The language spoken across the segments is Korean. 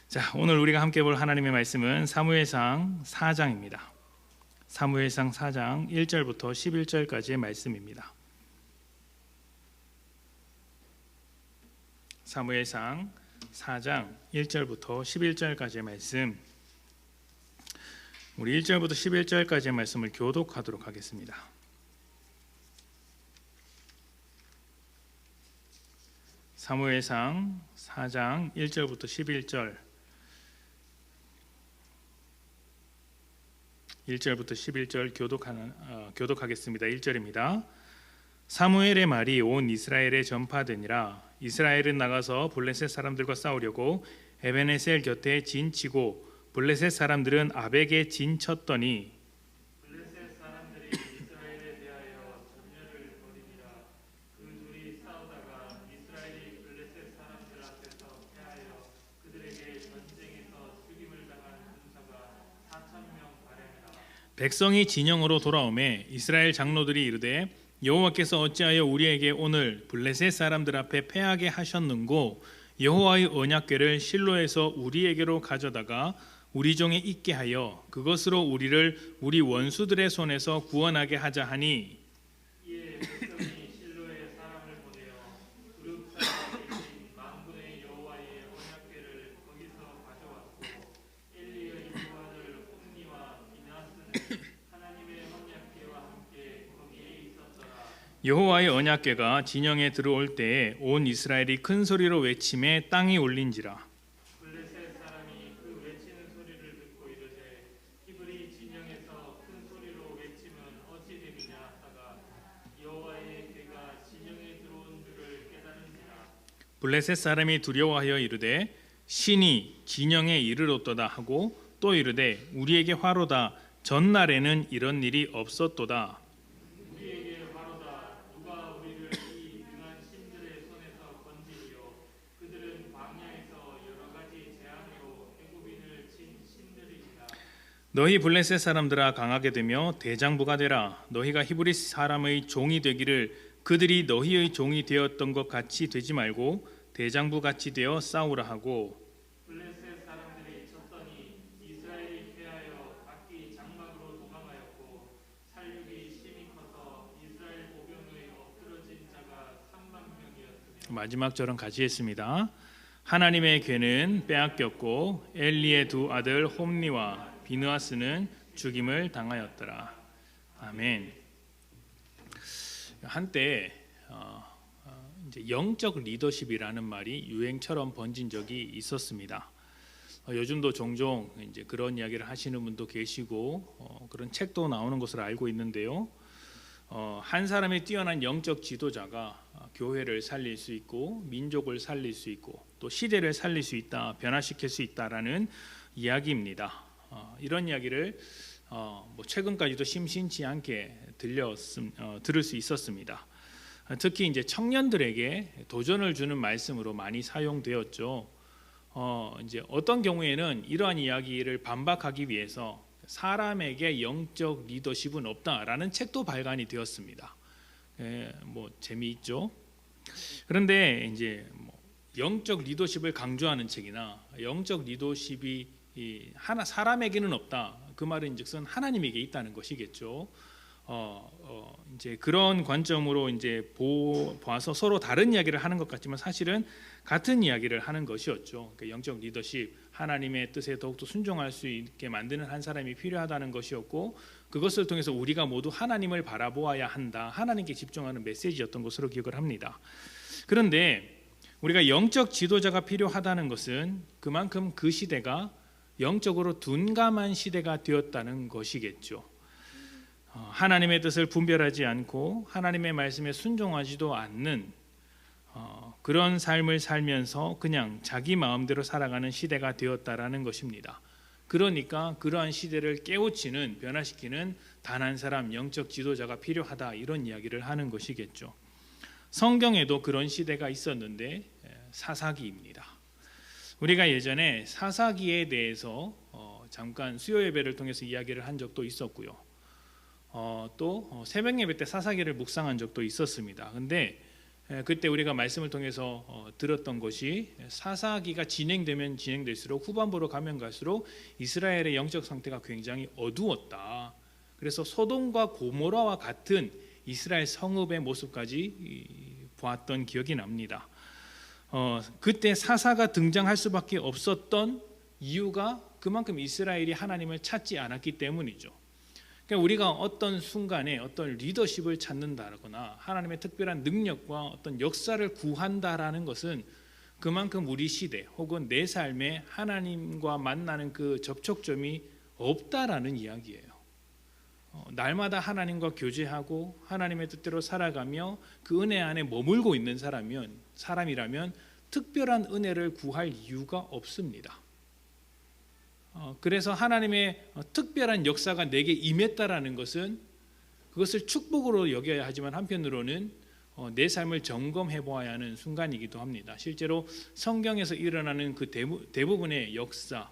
자, 오늘 우리가 함께 볼 하나님의 말씀은 사무엘상 4장입니다. 사무엘상 4장 1절부터 11절까지의 말씀입니다. 사무엘상 4장 1절부터 11절까지의 말씀, 우리 1절부터 11절까지의 말씀을 교독하도록 하겠습니다. 사무엘상 4장 1절부터 11절 교독하겠습니다. 1절입니다. 사무엘의 말이 온 이스라엘에 전파되니라. 이스라엘은 나가서 블레셋 사람들과 싸우려고 에베네셀 곁에 진치고 블레셋 사람들은 아벡에 진쳤더니 블레셋 사람들이 이스라엘에 대하여 전열을 벌이니라. 그 둘이 싸우다가 이스라엘이 블레셋 사람들 앞에서 패하여 그들에게 전쟁에서 죽임을 당한 군사가 4,000명 가량이라. 백성이 진영으로 돌아오매 이스라엘 장로들이 이르되 여호와께서 어찌하여 우리에게 오늘 블레셋 사람들 앞에 패하게 하셨는고 여호와의 언약궤를 실로에서 우리에게로 가져다가 우리 종에 있게 하여 그것으로 우리를 우리 원수들의 손에서 구원하게 하자 하니 이에 백성이 실로에 사람을 보내어 그룹 사람이 만군의 여호와의 언약궤를 거기서 가져왔고 엘리의 두 아들 홈니와 비느하스는 하나님의 언약궤와 함께 거기에 있었더라. 여호와의 언약궤가 진영에 들어올 때에 온 이스라엘이 큰 소리로 외치매 땅이 울린지라. 블레셋 사람이 두려워하여 이르되 신이 진영에 이르렀도다 하고 또 이르되 우리에게 화로다. 전날에는 이런 일이 없었도다. 우리에게 화로다. 누가 우리를 이 등한 신들의 손에서 건지리요. 그들은 광야에서 여러 가지 재앙으로 애굽인을 친 신들이니라. 너희 블레셋 사람들아 강하게 되며 대장부가 되라. 너희가 히브리 사람의 종이 되기를 그들이 너희의 종이 되었던 것 같이 되지 말고 대장부 같이 되어 싸우라 하고 블레셋 사람들이 쳤더니 이스라엘이 패하여 각기 장막으로 도망하였고 살육이 심히 커서 이스라엘 보병의 엎드러진 자가 3만 명이었으며 마지막 절은 같이 했습니다. 하나님의 궤는 빼앗겼고 엘리의 두 아들 홈니와 비느하스는 죽임을 당하였더라. 아멘. 한때 이제 영적 리더십이라는 말이 유행처럼 번진 적이 있었습니다. 요즘도 종종 이제 그런 이야기를 하시는 분도 계시고 그런 책도 나오는 것으로 알고 있는데요. 한 사람의 뛰어난 영적 지도자가 교회를 살릴 수 있고 민족을 살릴 수 있고 또 시대를 살릴 수 있다, 변화시킬 수 있다라는 이야기입니다. 이런 이야기를 최근까지도 심심치 않게 들을 수 있었습니다. 특히 이제 청년들에게 도전을 주는 말씀으로 많이 사용되었죠. 이제 어떤 경우에는 이러한 이야기를 반박하기 위해서 사람에게 영적 리더십은 없다라는 책도 발간이 되었습니다. 재미있죠. 그런데 이제 영적 리더십을 강조하는 책이나 영적 리더십이 사람에게는 없다. 그 말은즉슨 하나님에게 있다는 것이겠죠. 이제 그런 관점으로 이제 보아서 서로 다른 이야기를 하는 것 같지만 사실은 같은 이야기를 하는 것이었죠. 그러니까 영적 리더십, 하나님의 뜻에 더욱더 순종할 수 있게 만드는 한 사람이 필요하다는 것이었고 그것을 통해서 우리가 모두 하나님을 바라보아야 한다. 하나님께 집중하는 메시지였던 것으로 기억을 합니다. 그런데 우리가 영적 지도자가 필요하다는 것은 그만큼 그 시대가 영적으로 둔감한 시대가 되었다는 것이겠죠. 하나님의 뜻을 분별하지 않고 하나님의 말씀에 순종하지도 않는 그런 삶을 살면서 그냥 자기 마음대로 살아가는 시대가 되었다라는 것입니다. 그러니까 그러한 시대를 깨우치는, 변화시키는 단 한 사람, 영적 지도자가 필요하다, 이런 이야기를 하는 것이겠죠. 성경에도 그런 시대가 있었는데 사사기입니다. 우리가 예전에 사사기에 대해서 잠깐 수요 예배를 통해서 이야기를 한 적도 있었고요. 또 새벽 예배 때 사사기를 묵상한 적도 있었습니다. 근데 그때 우리가 말씀을 통해서 들었던 것이 사사기가 진행되면 진행될수록 후반부로 가면 갈수록 이스라엘의 영적 상태가 굉장히 어두웠다. 그래서 소돔과 고모라와 같은 이스라엘 성읍의 모습까지 보았던 기억이 납니다. 그때 사사가 등장할 수밖에 없었던 이유가 그만큼 이스라엘이 하나님을 찾지 않았기 때문이죠. 그러니까 우리가 어떤 순간에 어떤 리더십을 찾는다거나 하나님의 특별한 능력과 어떤 역사를 구한다라는 것은 그만큼 우리 시대 혹은 내 삶에 하나님과 만나는 그 접촉점이 없다라는 이야기예요. 날마다 하나님과 교제하고 하나님의 뜻대로 살아가며 그 은혜 안에 머물고 있는 사람이라면 특별한 은혜를 구할 이유가 없습니다. 그래서 하나님의 특별한 역사가 내게 임했다라는 것은 그것을 축복으로 여겨야 하지만 한편으로는 내 삶을 점검해 보아야 하는 순간이기도 합니다. 실제로 성경에서 일어나는 그 대부분의 역사,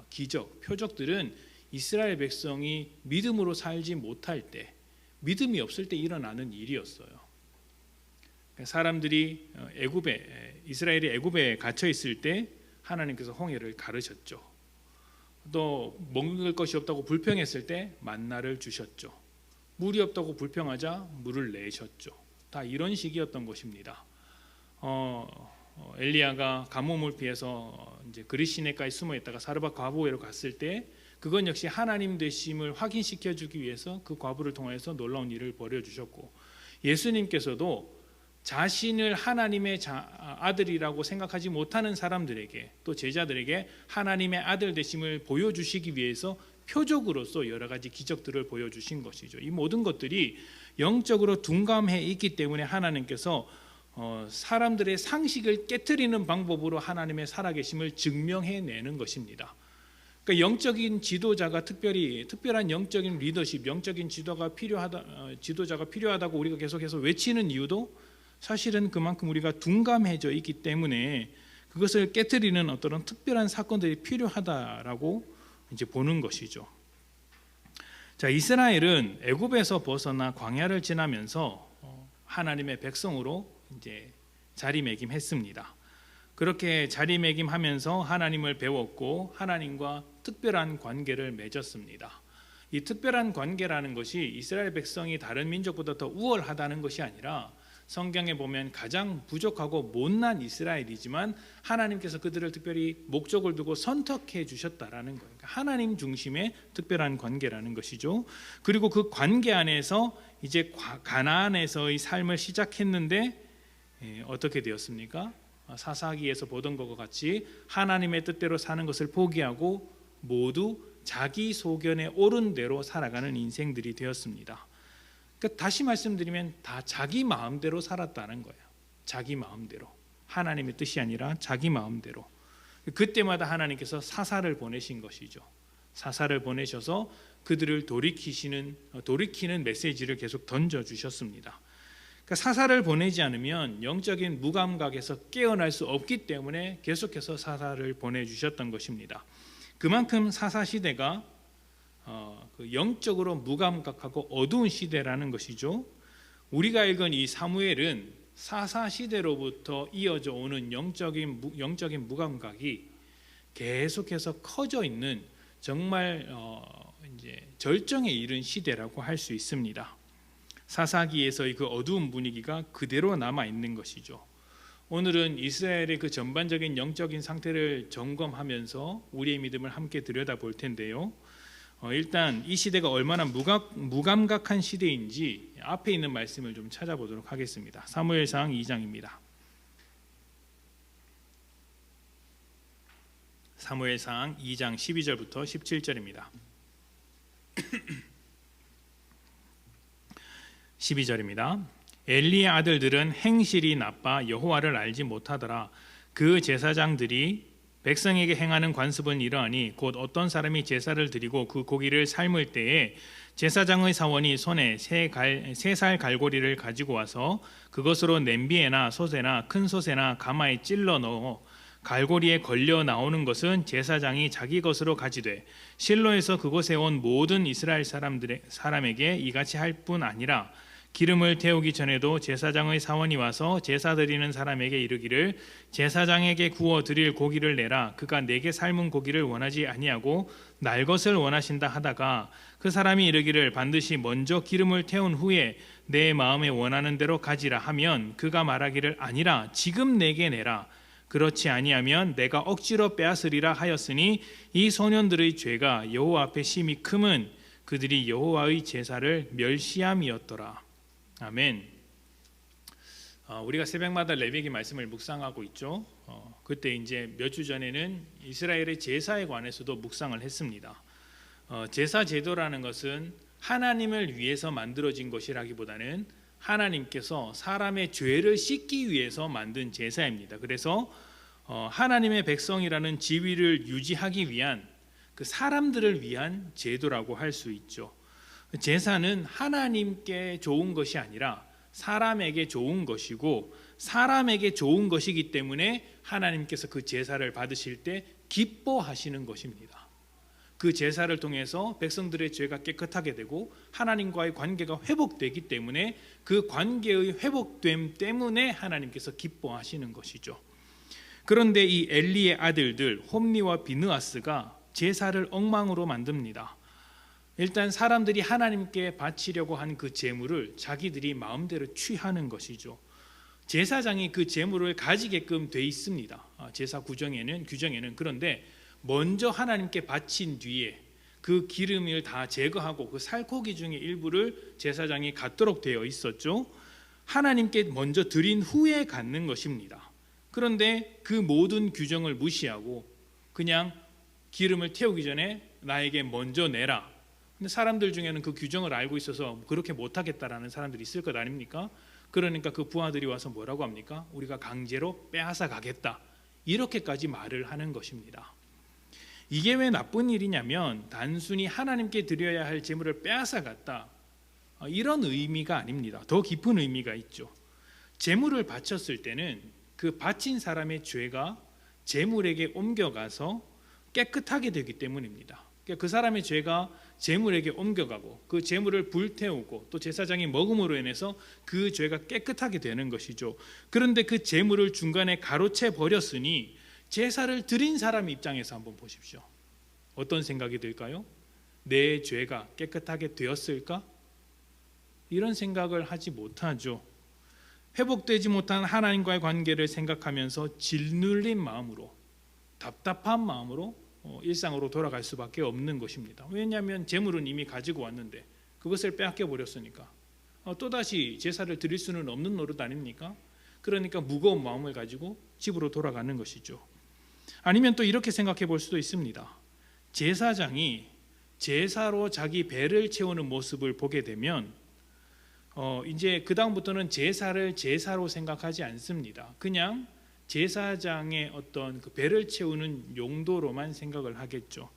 기적, 표적들은 이스라엘 백성이 믿음으로 살지 못할 때, 믿음이 없을 때 일어나는 일이었어요. 사람들이 이스라엘이 애굽에 갇혀 있을 때 하나님께서 홍해를 가르셨죠. 또 먹을 것이 없다고 불평했을 때 만나를 주셨죠. 물이 없다고 불평하자 물을 내셨죠. 다 이런 식이었던 것입니다. 엘리야가 가뭄을 피해서 이제 그릿시내가에 숨어 있다가 사르밧 과부에로 갔을 때 그건 역시 하나님 되심을 확인시켜 주기 위해서 그 과부를 통해서 놀라운 일을 벌여 주셨고, 예수님께서도 자신을 하나님의 아들이라고 생각하지 못하는 사람들에게 또 제자들에게 하나님의 아들 되심을 보여주시기 위해서 표적으로서 여러 가지 기적들을 보여주신 것이죠. 이 모든 것들이 영적으로 둔감해 있기 때문에 하나님께서 사람들의 상식을 깨트리는 방법으로 하나님의 살아계심을 증명해내는 것입니다. 그러니까 영적인 지도자가 특별한 영적인 리더십, 영적인 지도자가 필요하다고 우리가 계속해서 외치는 이유도 사실은 그만큼 우리가 둔감해져 있기 때문에 그것을 깨트리는 어떤 특별한 사건들이 필요하다라고 이제 보는 것이죠. 자, 이스라엘은 애굽에서 벗어나 광야를 지나면서 하나님의 백성으로 이제 자리매김했습니다. 그렇게 자리매김하면서 하나님을 배웠고 하나님과 특별한 관계를 맺었습니다. 이 특별한 관계라는 것이 이스라엘 백성이 다른 민족보다 더 우월하다는 것이 아니라 성경에 보면 가장 부족하고 못난 이스라엘이지만 하나님께서 그들을 특별히 목적을 두고 선택해 주셨다라는 거예요. 하나님 중심의 특별한 관계라는 것이죠. 그리고 그 관계 안에서 이제 가나안에서의 삶을 시작했는데 어떻게 되었습니까? 사사기에서 보던 것과 같이 하나님의 뜻대로 사는 것을 포기하고 모두 자기 소견에 옳은 대로 살아가는 인생들이 되었습니다. 그러니까 다시 말씀드리면 다 자기 마음대로 살았다는 거예요. 자기 마음대로. 하나님의 뜻이 아니라 자기 마음대로. 그때마다 하나님께서 사사를 보내신 것이죠. 사사를 보내셔서 그들을 돌이키는 메시지를 계속 던져주셨습니다. 그러니까 사사를 보내지 않으면 영적인 무감각에서 깨어날 수 없기 때문에 계속해서 사사를 보내주셨던 것입니다. 그만큼 사사 시대가 영적으로 무감각하고 어두운 시대라는 것이죠. 우리가 읽은 이 사무엘은 사사 시대로부터 이어져 오는 영적인 무감각이 계속해서 커져 있는 정말 이제 절정에 이른 시대라고 할 수 있습니다. 사사기에서의 그 어두운 분위기가 그대로 남아 있는 것이죠. 오늘은 이스라엘의 그 전반적인 영적인 상태를 점검하면서 우리의 믿음을 함께 들여다볼 텐데요. 일단 이 시대가 얼마나 무감각한 시대인지 앞에 있는 말씀을 좀 찾아보도록 하겠습니다. 사무엘상 2장입니다. 사무엘상 2장 12절부터 17절입니다. 12절입니다. 엘리의 아들들은 행실이 나빠 여호와를 알지 못하더라. 그 제사장들이 백성에게 행하는 관습은 이러하니 곧 어떤 사람이 제사를 드리고 그 고기를 삶을 때에 제사장의 사원이 손에 세 살 갈고리를 가지고 와서 그것으로 냄비에나 솥에나 큰 솥에나 가마에 찔러 넣어 갈고리에 걸려 나오는 것은 제사장이 자기 것으로 가지되 실로에서 그곳에 온 모든 이스라엘 사람에게 이같이 할 뿐 아니라 기름을 태우기 전에도 제사장의 사원이 와서 제사 드리는 사람에게 이르기를 제사장에게 구워 드릴 고기를 내라. 그가 내게 삶은 고기를 원하지 아니하고 날 것을 원하신다 하다가 그 사람이 이르기를 반드시 먼저 기름을 태운 후에 내 마음에 원하는 대로 가지라 하면 그가 말하기를 아니라 지금 내게 내라. 그렇지 아니하면 내가 억지로 빼앗으리라 하였으니 이 소년들의 죄가 여호와 앞에 심히 크면 그들이 여호와의 제사를 멸시함이었더라. 아멘. 우리가 새벽마다 레위기 말씀을 묵상하고 있죠. 그때 이제 몇 주 전에는 이스라엘의 제사에 관해서도 묵상을 했습니다. 제사 제도라는 것은 하나님을 위해서 만들어진 것이라기보다는 하나님께서 사람의 죄를 씻기 위해서 만든 제사입니다. 그래서 하나님의 백성이라는 지위를 유지하기 위한 그 사람들을 위한 제도라고 할 수 있죠. 제사는 하나님께 좋은 것이 아니라 사람에게 좋은 것이고 사람에게 좋은 것이기 때문에 하나님께서 그 제사를 받으실 때 기뻐하시는 것입니다. 그 제사를 통해서 백성들의 죄가 깨끗하게 되고 하나님과의 관계가 회복되기 때문에 그 관계의 회복됨 때문에 하나님께서 기뻐하시는 것이죠. 그런데 이 엘리의 아들들 홈리와 비느하스가 제사를 엉망으로 만듭니다. 일단 사람들이 하나님께 바치려고 한 그 제물을 자기들이 마음대로 취하는 것이죠. 제사장이 그 제물을 가지게끔 돼 있습니다. 제사 규정에는 그런데 먼저 하나님께 바친 뒤에 그 기름을 다 제거하고 그 살코기 중의 일부를 제사장이 갖도록 되어 있었죠. 하나님께 먼저 드린 후에 갖는 것입니다. 그런데 그 모든 규정을 무시하고 그냥 기름을 태우기 전에 나에게 먼저 내라. 근데 사람들 중에는 그 규정을 알고 있어서 그렇게 못하겠다라는 사람들이 있을 것 아닙니까? 그러니까 그 부하들이 와서 뭐라고 합니까? 우리가 강제로 빼앗아 가겠다. 이렇게까지 말을 하는 것입니다. 이게 왜 나쁜 일이냐면 단순히 하나님께 드려야 할 제물을 빼앗아 갔다. 이런 의미가 아닙니다. 더 깊은 의미가 있죠. 제물을 바쳤을 때는 그 바친 사람의 죄가 제물에게 옮겨가서 깨끗하게 되기 때문입니다. 그 사람의 죄가 제물에게 옮겨가고 그 제물을 불태우고 또 제사장이 먹음으로 인해서 그 죄가 깨끗하게 되는 것이죠. 그런데 그 제물을 중간에 가로채 버렸으니 제사를 드린 사람 입장에서 한번 보십시오. 어떤 생각이 들까요? 내 죄가 깨끗하게 되었을까? 이런 생각을 하지 못하죠. 회복되지 못한 하나님과의 관계를 생각하면서 짓눌린 마음으로 답답한 마음으로 일상으로 돌아갈 수밖에 없는 것입니다. 왜냐하면 제물은 이미 가지고 왔는데 그것을 빼앗겨 버렸으니까 또다시 제사를 드릴 수는 없는 노릇 아닙니까? 그러니까 무거운 마음을 가지고 집으로 돌아가는 것이죠. 아니면 또 이렇게 생각해 볼 수도 있습니다. 제사장이 제사로 자기 배를 채우는 모습을 보게 되면 이제 그 다음부터는 제사를 제사로 생각하지 않습니다. 그냥 제사장의 어떤 그 배를 채우는 용도로만 생각을 하겠죠.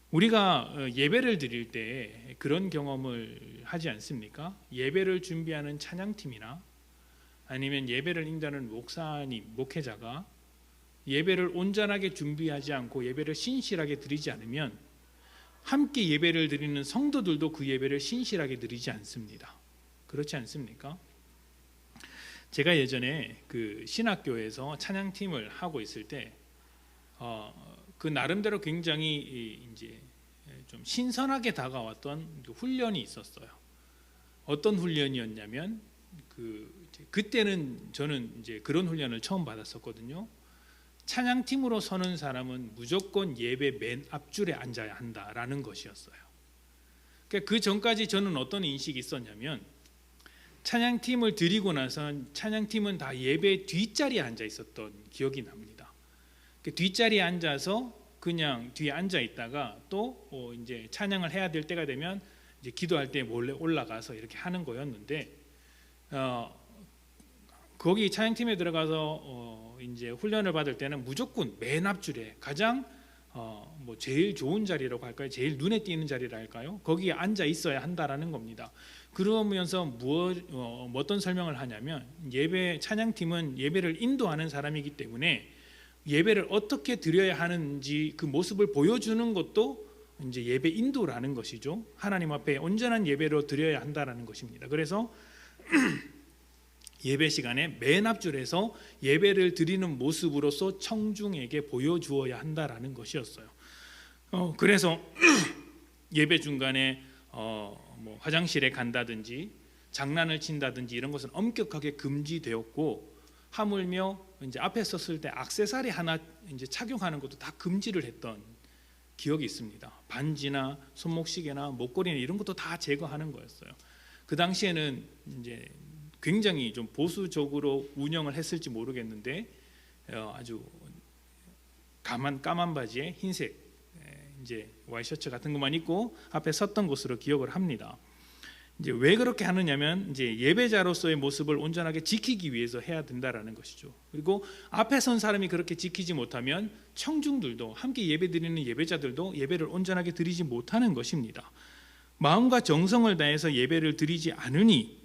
우리가 예배를 드릴 때 그런 경험을 하지 않습니까? 예배를 준비하는 찬양팀이나 아니면 예배를 인도하는 목사님, 목회자가 예배를 온전하게 준비하지 않고 예배를 신실하게 드리지 않으면 함께 예배를 드리는 성도들도 그 예배를 신실하게 드리지 않습니다. 그렇지 않습니까? 제가 예전에 그 신학교에서 찬양팀을 하고 있을 때 그 나름대로 굉장히 이제 좀 신선하게 다가왔던 훈련이 있었어요. 어떤 훈련이었냐면 그때는 저는 이제 그런 훈련을 처음 받았었거든요. 찬양팀으로 서는 사람은 무조건 예배 맨 앞줄에 앉아야 한다라는 것이었어요. 그 전까지 저는 어떤 인식이 있었냐면 찬양팀을 드리고 나서 찬양팀은 다 예배 뒷자리에 앉아 있었던 기억이 납니다. 뒷자리에 앉아서 그냥 뒤에 앉아 있다가 또 이제 찬양을 해야 될 때가 되면 이제 기도할 때 몰래 올라가서 이렇게 하는 거였는데 거기 찬양팀에 들어가서 이제 훈련을 받을 때는 무조건 맨 앞줄에 가장 뭐 제일 좋은 자리라고 할까요? 제일 눈에 띄는 자리라 할까요? 거기에 앉아 있어야 한다라는 겁니다. 그러면서 어떤 설명을 하냐면 찬양팀은 예배를 인도하는 사람이기 때문에 예배를 어떻게 드려야 하는지 그 모습을 보여주는 것도 이제 예배 인도라는 것이죠. 하나님 앞에 온전한 예배로 드려야 한다라는 것입니다. 그래서 예배 시간에 맨 앞줄에서 예배를 드리는 모습으로서 청중에게 보여주어야 한다라는 것이었어요. 그래서 예배 중간에 뭐 화장실에 간다든지 장난을 친다든지 이런 것은 엄격하게 금지되었고, 하물며 이제 앞에 섰을 때 액세서리 하나 이제 착용하는 것도 다 금지를 했던 기억이 있습니다. 반지나 손목시계나 목걸이나 이런 것도 다 제거하는 거였어요. 그 당시에는 이제 굉장히 좀 보수적으로 운영을 했을지 모르겠는데 아주 까만 바지에 흰색 이제 와이셔츠 같은 것만 입고 앞에 섰던 것으로 기억을 합니다. 이제 왜 그렇게 하느냐면 이제 예배자로서의 모습을 온전하게 지키기 위해서 해야 된다라는 것이죠. 그리고 앞에 선 사람이 그렇게 지키지 못하면 청중들도, 함께 예배드리는 예배자들도 예배를 온전하게 드리지 못하는 것입니다. 마음과 정성을 다해서 예배를 드리지 않으니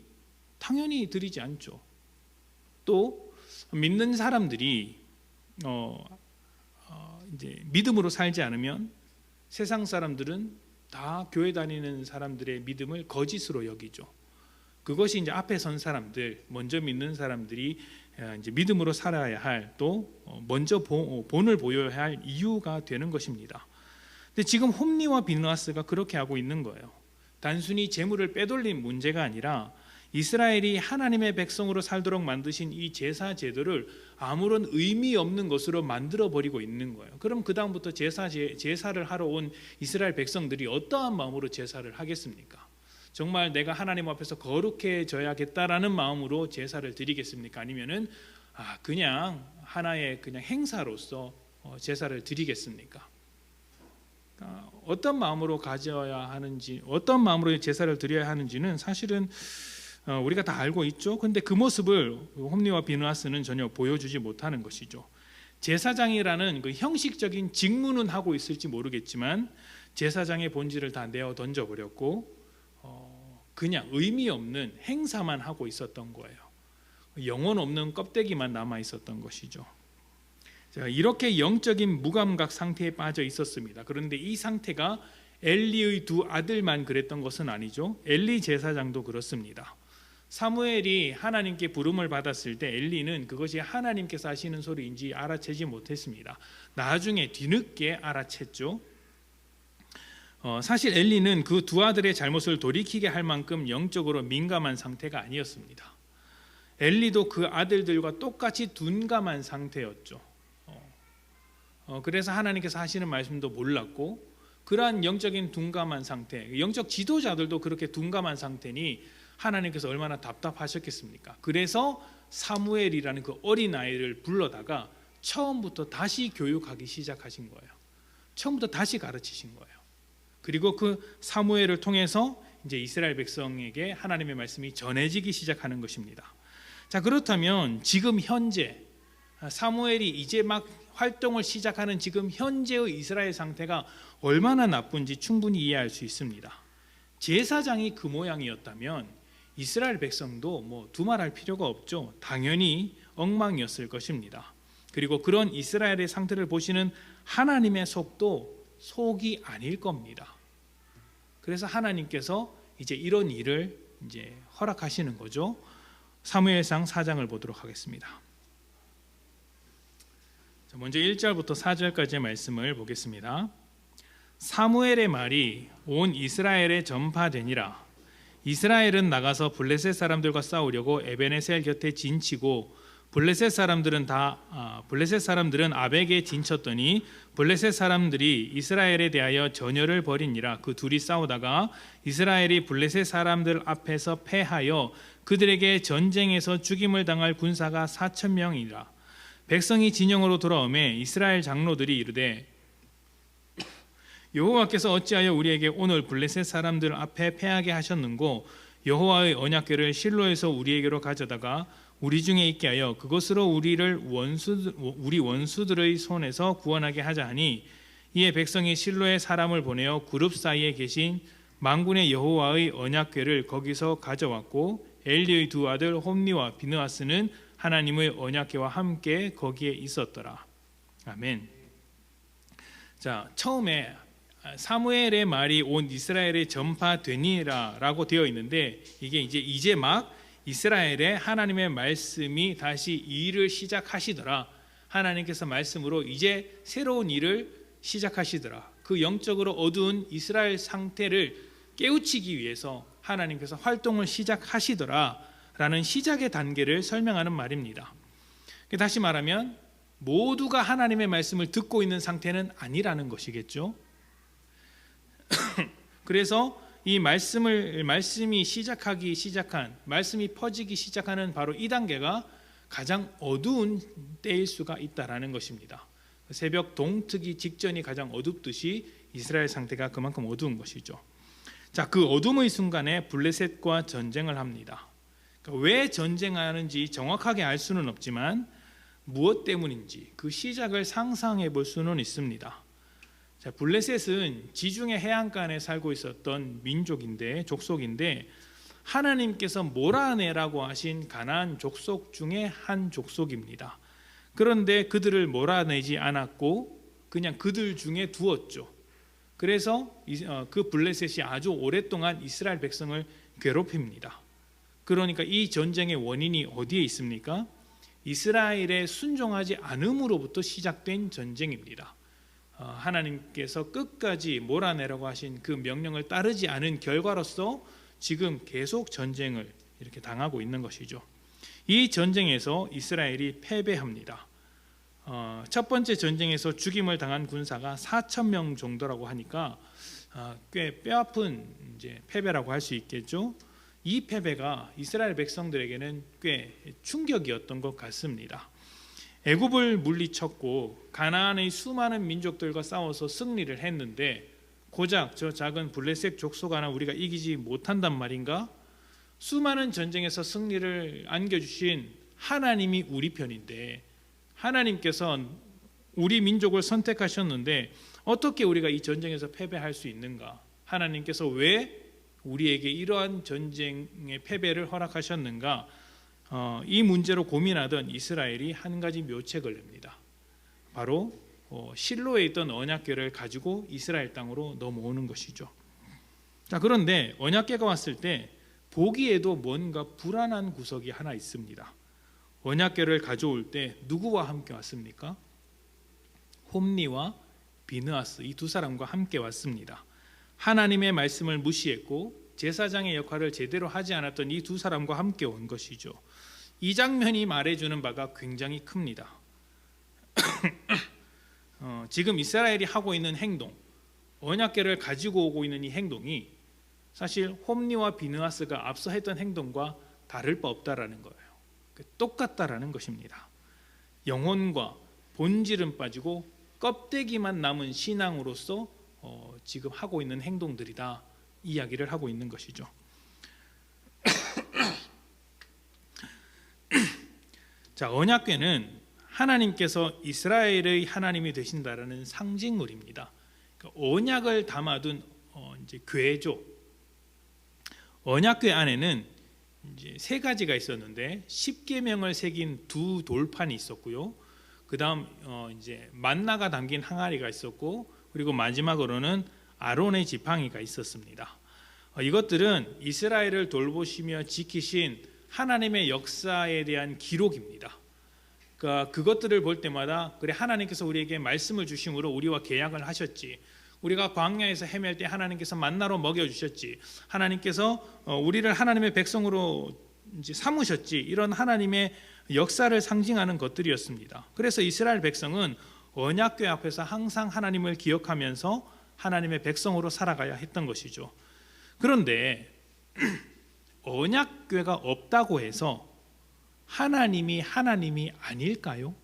당연히 드리지 않죠. 또 믿는 사람들이 이제 믿음으로 살지 않으면 세상 사람들은 다 교회 다니는 사람들의 믿음을 거짓으로 여기죠. 그것이 이제 앞에 선 사람들, 먼저 믿는 사람들이 이제 믿음으로 살아야 할, 또 먼저 본을 보여야 할 이유가 되는 것입니다. 근데 지금 홈리와 비느하스가 그렇게 하고 있는 거예요. 단순히 재물을 빼돌린 문제가 아니라 이스라엘이 하나님의 백성으로 살도록 만드신 이 제사 제도를 아무런 의미 없는 것으로 만들어 버리고 있는 거예요. 그럼 그 다음부터 제사를 하러 온 이스라엘 백성들이 어떠한 마음으로 제사를 하겠습니까? 정말 내가 하나님 앞에서 거룩해져야겠다라는 마음으로 제사를 드리겠습니까? 아니면은 그냥 하나의 그냥 행사로서 제사를 드리겠습니까? 어떤 마음으로 가져야 하는지, 어떤 마음으로 제사를 드려야 하는지는 사실은 우리가 다 알고 있죠. 근데 그 모습을 홈리와 비느하스는 전혀 보여주지 못하는 것이죠. 제사장이라는 그 형식적인 직무는 하고 있을지 모르겠지만 제사장의 본질을 다 내어 던져버렸고 그냥 의미 없는 행사만 하고 있었던 거예요. 영혼 없는 껍데기만 남아 있었던 것이죠. 이렇게 영적인 무감각 상태에 빠져 있었습니다. 그런데 이 상태가 엘리의 두 아들만 그랬던 것은 아니죠. 엘리 제사장도 그렇습니다. 사무엘이 하나님께 부름을 받았을 때 엘리는 그것이 하나님께서 하시는 소리인지 알아채지 못했습니다. 나중에 뒤늦게 알아챘죠. 사실 엘리는 그 두 아들의 잘못을 돌이키게 할 만큼 영적으로 민감한 상태가 아니었습니다. 엘리도 그 아들들과 똑같이 둔감한 상태였죠. 그래서 하나님께서 하시는 말씀도 몰랐고, 그러한 영적인 둔감한 상태, 영적 지도자들도 그렇게 둔감한 상태니 하나님께서 얼마나 답답하셨겠습니까? 그래서 사무엘이라는 그 어린아이를 불러다가 처음부터 다시 교육하기 시작하신 거예요. 처음부터 다시 가르치신 거예요. 그리고 그 사무엘을 통해서 이제 이스라엘 백성에게 하나님의 말씀이 전해지기 시작하는 것입니다. 자, 그렇다면 지금 현재 사무엘이 이제 막 활동을 시작하는 지금 현재의 이스라엘 상태가 얼마나 나쁜지 충분히 이해할 수 있습니다. 제사장이 그 모양이었다면 이스라엘 백성도 뭐 두말할 필요가 없죠. 당연히 엉망이었을 것입니다. 그리고 그런 이스라엘의 상태를 보시는 하나님의 속도 속이 아닐 겁니다. 그래서 하나님께서 이제 이런 일을 이제 허락하시는 거죠. 사무엘상 4장을 보도록 하겠습니다. 먼저 1절부터 4절까지의 말씀을 보겠습니다. 사무엘의 말이 온 이스라엘에 전파되니라. 이스라엘은 나가서 블레셋 사람들과 싸우려고 에베네셀 곁에 진치고 블레셋 사람들은 아벡에 진쳤더니 블레셋 사람들이 이스라엘에 대하여 전열을 벌이니라. 그 둘이 싸우다가 이스라엘이 블레셋 사람들 앞에서 패하여 그들에게 전쟁에서 죽임을 당할 군사가 4,000명이라. 백성이 진영으로 돌아오매 이스라엘 장로들이 이르되 여호와께서 어찌하여 우리에게 오늘 블레셋 사람들 앞에 패하게 하셨는고 여호와의 언약궤를 실로에서 우리에게로 가져다가 우리 중에 있게 하여 그것으로 우리 원수들의 손에서 구원하게 하자 하니 이에 백성이 실로에 사람을 보내어 그룹 사이에 계신 만군의 여호와의 언약궤를 거기서 가져왔고 엘리의 두 아들 홈리와 비느하스는 하나님의 언약궤와 함께 거기에 있었더라. 아멘. 자, 처음에 사무엘의 말이 온 이스라엘에 전파되니라라고 되어 있는데, 이게 이제 막 이스라엘에 하나님의 말씀이 다시 일을 시작하시더라. 하나님께서 말씀으로 이제 새로운 일을 시작하시더라. 그 영적으로 어두운 이스라엘 상태를 깨우치기 위해서 하나님께서 활동을 시작하시더라라는 시작의 단계를 설명하는 말입니다. 다시 말하면 모두가 하나님의 말씀을 듣고 있는 상태는 아니라는 것이겠죠. 그래서 이 말씀이 말씀이 퍼지기 시작하는 바로 이 단계가 가장 어두운 때일 수가 있다라는 것입니다. 새벽 동트기 직전이 가장 어둡듯이 이스라엘 상태가 그만큼 어두운 것이죠. 자, 그 어둠의 순간에 블레셋과 전쟁을 합니다. 그러니까 왜 전쟁하는지 정확하게 알 수는 없지만 무엇 때문인지 그 시작을 상상해 볼 수는 있습니다. 자, 블레셋은 지중해 해안가에 살고 있었던 족속인데 하나님께서 몰아내라고 하신 가나안 족속 중에 한 족속입니다. 그런데 그들을 몰아내지 않았고 그냥 그들 중에 두었죠. 그래서 그 블레셋이 아주 오랫동안 이스라엘 백성을 괴롭힙니다. 그러니까 이 전쟁의 원인이 어디에 있습니까? 이스라엘에 순종하지 않음으로부터 시작된 전쟁입니다. 하나님께서 끝까지 몰아내라고 하신 그 명령을 따르지 않은 결과로서 지금 계속 전쟁을 이렇게 당하고 있는 것이죠. 이 전쟁에서 이스라엘이 패배합니다. 첫 번째 전쟁에서 죽임을 당한 군사가 4,000명 정도라고 하니까 꽤 뼈아픈 패배라고 할 수 있겠죠. 이 패배가 이스라엘 백성들에게는 꽤 충격이었던 것 같습니다. 애굽을 물리쳤고 가나안의 수많은 민족들과 싸워서 승리를 했는데 고작 저 작은 블레셋 족속 하나 우리가 이기지 못한단 말인가? 수많은 전쟁에서 승리를 안겨주신 하나님이 우리 편인데 하나님께서 우리 민족을 선택하셨는데 어떻게 우리가 이 전쟁에서 패배할 수 있는가? 하나님께서 왜 우리에게 이러한 전쟁의 패배를 허락하셨는가? 이 문제로 고민하던 이스라엘이 한 가지 묘책을 냅니다. 바로 실로에 있던 언약궤를 가지고 이스라엘 땅으로 넘어오는 것이죠. 자, 그런데 언약궤가 왔을 때 보기에도 뭔가 불안한 구석이 하나 있습니다. 언약궤를 가져올 때 누구와 함께 왔습니까? 홈리와 비느하스, 이 두 사람과 함께 왔습니다. 하나님의 말씀을 무시했고 제사장의 역할을 제대로 하지 않았던 이 두 사람과 함께 온 것이죠. 이 장면이 말해주는 바가 굉장히 큽니다. 지금 이스라엘이 하고 있는 행동, 언약궤를 가지고 오고 있는 이 행동이 사실 홈리와 비느하스가 앞서 했던 행동과 다를 바 없다라는 거예요. 똑같다라는 것입니다. 영혼과 본질은 빠지고 껍데기만 남은 신앙으로서 지금 하고 있는 행동들이다, 이야기를 하고 있는 것이죠. 자, 언약궤는 하나님께서 이스라엘의 하나님이 되신다라는 상징물입니다. 그러니까 언약을 담아둔 궤죠. 언약궤 안에는 이제 세 가지가 있었는데 10계명을 새긴 두 돌판이 있었고요. 그다음 이제 만나가 담긴 항아리가 있었고, 그리고 마지막으로는 아론의 지팡이가 있었습니다. 이것들은 이스라엘을 돌보시며 지키신 하나님의 역사에 대한 기록입니다. 그러니까 그것들을 볼 때마다 그래, 하나님께서 우리에게 말씀을 주심으로 우리와 계약을 하셨지. 우리가 광야에서 헤맬 때 하나님께서 만나로 먹여주셨지. 하나님께서 우리를 하나님의 백성으로 이제 삼으셨지. 이런 하나님의 역사를 상징하는 것들이었습니다. 그래서 이스라엘 백성은 언약궤 앞에서 항상 하나님을 기억하면서 하나님의 백성으로 살아가야 했던 것이죠. 그런데 언약궤가 없다고 해서 하나님이 아닐까요?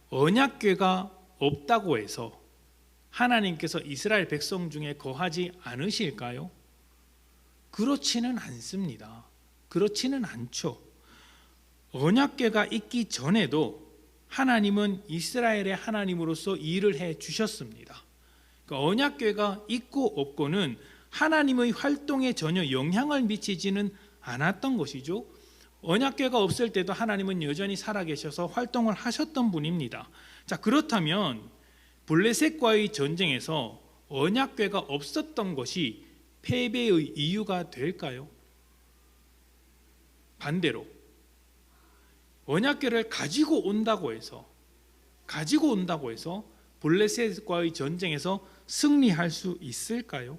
언약궤가 없다고 해서 하나님께서 이스라엘 백성 중에 거하지 않으실까요? 그렇지는 않습니다. 그렇지는 않죠. 언약궤가 있기 전에도 하나님은 이스라엘의 하나님으로서 일을 해 주셨습니다. 그러니까 언약궤가 있고 없고는 하나님의 활동에 전혀 영향을 미치지는 않았던 것이죠. 언약궤가 없을 때도 하나님은 여전히 살아계셔서 활동을 하셨던 분입니다. 자, 그렇다면 블레셋과의 전쟁에서 언약궤가 없었던 것이 패배의 이유가 될까요? 반대로 언약궤를 가지고 온다고 해서 블레셋과의 전쟁에서 승리할 수 있을까요?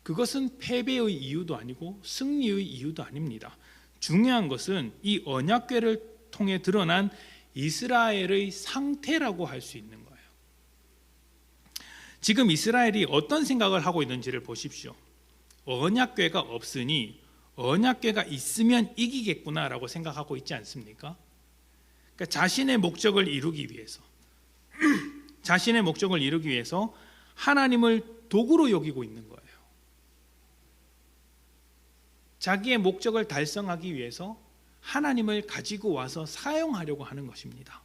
그것은 패배의 이유도 아니고 승리의 이유도 아닙니다. 중요한 것은 이 언약궤를 통해 드러난 이스라엘의 상태라고 할 수 있는 거예요. 지금 이스라엘이 어떤 생각을 하고 있는지를 보십시오. 언약궤가 없으니 언약궤가 있으면 이기겠구나라고 생각하고 있지 않습니까? 그러니까 자신의 목적을 이루기 위해서 하나님을 도구로 여기고 있는 거예요. 자기의 목적을 달성하기 위해서 하나님을 가지고 와서 사용하려고 하는 것입니다.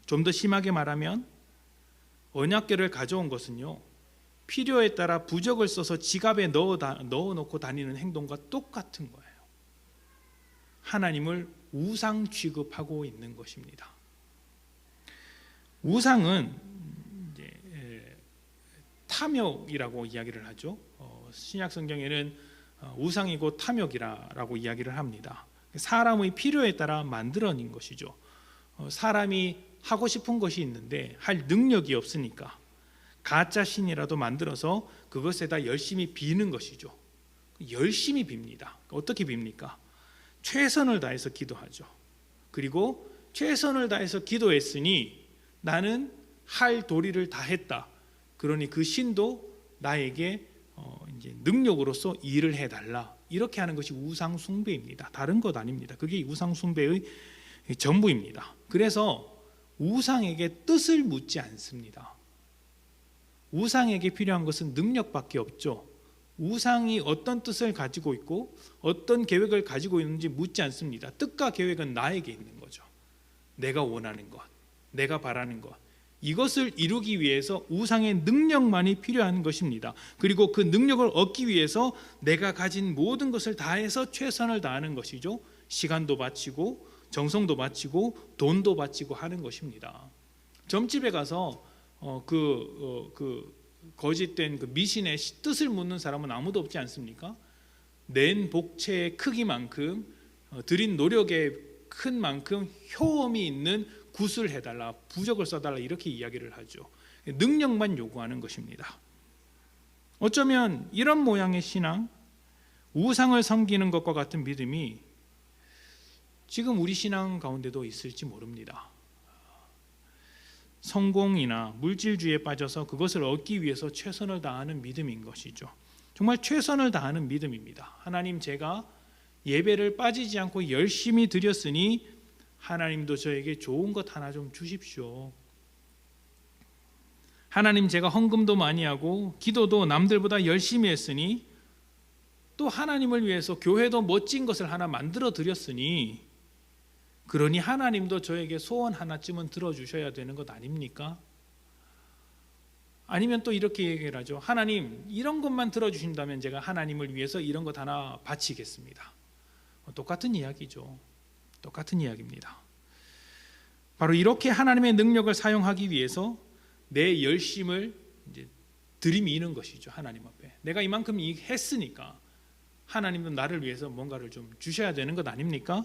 좀 더 심하게 말하면 언약궤를 가져온 것은요, 필요에 따라 부적을 써서 지갑에 넣어놓고 다니는 행동과 똑같은 거예요. 하나님을 우상 취급하고 있는 것입니다. 우상은 이제 탐욕이라고 이야기를 하죠. 신약 성경에는 우상이고 탐욕이라고 이야기를 합니다. 사람의 필요에 따라 만들어낸 것이죠. 사람이 하고 싶은 것이 있는데 할 능력이 없으니까 가짜 신이라도 만들어서 그것에다 열심히 비는 것이죠. 열심히 빕니다. 어떻게 빕니까? 최선을 다해서 기도하죠. 그리고 최선을 다해서 기도했으니 나는 할 도리를 다 했다. 그러니 그 신도 나에게 이제 능력으로서 일을 해달라. 이렇게 하는 것이 우상 숭배입니다. 다른 것 아닙니다. 그게 우상 숭배의 전부입니다. 그래서 우상에게 뜻을 묻지 않습니다. 우상에게 필요한 것은 능력밖에 없죠. 우상이 어떤 뜻을 가지고 있고 어떤 계획을 가지고 있는지 묻지 않습니다. 뜻과 계획은 나에게 있는 거죠. 내가 원하는 것, 내가 바라는 것, 이것을 이루기 위해서 우상의 능력만이 필요한 것입니다. 그리고 그 능력을 얻기 위해서 내가 가진 모든 것을 다해서 최선을 다하는 것이죠. 시간도 바치고 정성도 바치고 돈도 바치고 하는 것입니다. 점집에 가서 거짓된 그 미신의 뜻을 묻는 사람은 아무도 없지 않습니까? 낸 복채의 크기만큼 들인 노력의 큰 만큼 효험이 있는 굿을 해달라, 부적을 써달라 이렇게 이야기를 하죠. 능력만 요구하는 것입니다. 어쩌면 이런 모양의 신앙, 우상을 섬기는 것과 같은 믿음이 지금 우리 신앙 가운데도 있을지 모릅니다. 성공이나 물질주의에 빠져서 그것을 얻기 위해서 최선을 다하는 믿음인 것이죠. 정말 최선을 다하는 믿음입니다. 하나님, 제가 예배를 빠지지 않고 열심히 드렸으니 하나님도 저에게 좋은 것 하나 좀 주십시오. 하나님, 제가 헌금도 많이 하고 기도도 남들보다 열심히 했으니 또 하나님을 위해서 교회도 멋진 것을 하나 만들어 드렸으니 그러니 하나님도 저에게 소원 하나쯤은 들어주셔야 되는 것 아닙니까? 아니면 또 이렇게 얘기를 하죠. 하나님, 이런 것만 들어주신다면 제가 하나님을 위해서 이런 것 하나 바치겠습니다. 똑같은 이야기죠. 똑같은 이야기입니다. 바로 이렇게 하나님의 능력을 사용하기 위해서 내 열심을 이제 들이미는 것이죠. 하나님 앞에 내가 이만큼 했으니까 하나님도 나를 위해서 뭔가를 좀 주셔야 되는 것 아닙니까?